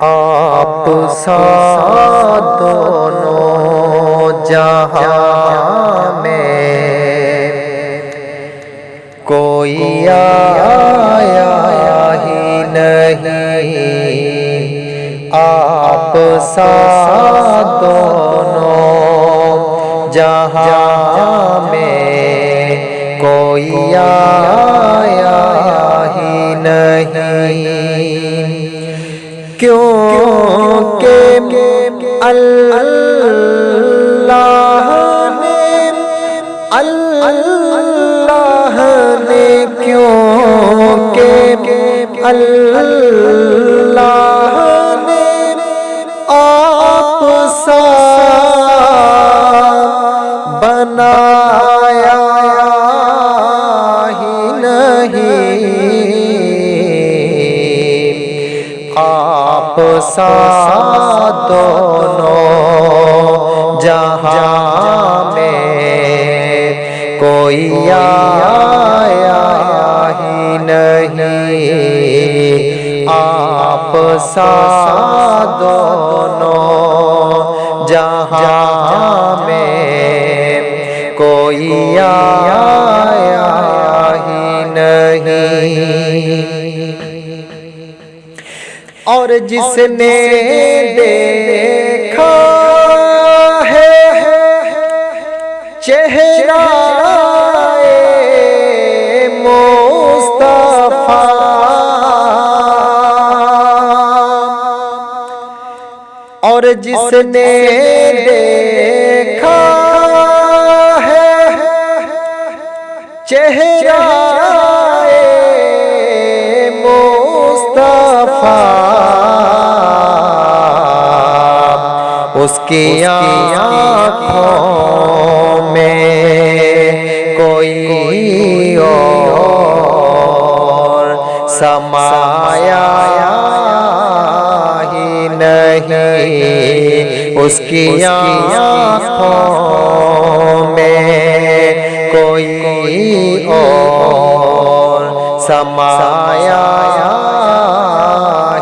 آپ سا دونوں جہاں میں کوئی آیا ہی نہیں، آپ سا دونوں جہاں میں کوئی آیا ہی نہیں، کیونکہ اللہ نے کیونکہ اللہ نے آپ سا بنایا ہی نہیں، آپ سا دونوں جہاں میں کوئی آیا ہی نہیں، آپ سا دونوں جہاں میں کوئی آیا ہی نہیں، اور جس نے دیکھا ہے چہرہ مصطفیٰ، اور جس نے دیکھا ہے چہرہ مصطفیٰ، اس کی آنکھوں میں کوئی اور سمایا ہی نہیں، اس کی آنکھوں میں کوئی اور سمایا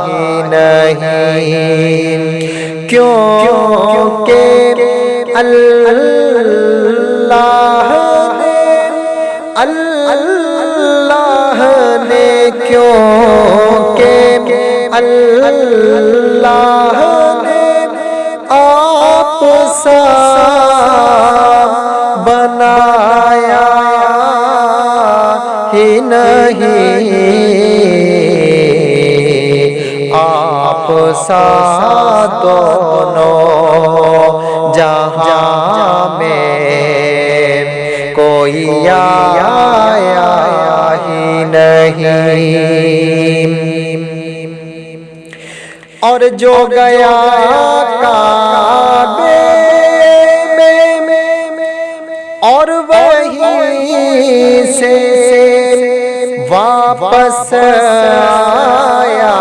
ہی نہیں، کیونکہ اللہ نے کیونکہ اللہ نے آپ سا بنایا ہی نہیں، آپ سا دونوں جہاں میں کوئی آیا ہی نہیں، اور جو گیا کعبے میں اور وہیں سے واپس آیا،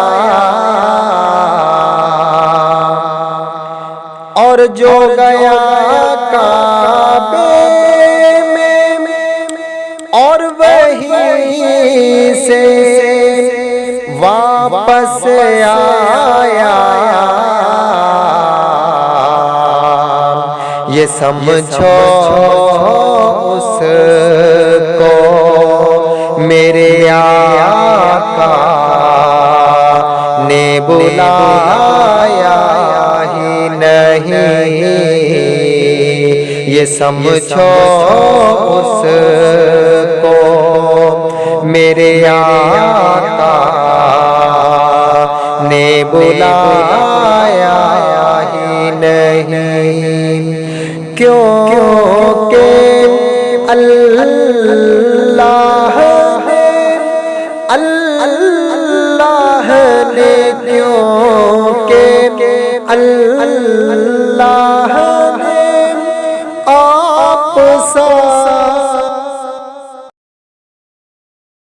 اور جو گیا کعبے میں اور وہیں سے واپس آیا، یہ سمجھو اس کو میرے آقا نے بلایا ہی نہیں، یہ سمجھو اس کو میرے آقا نے بلایا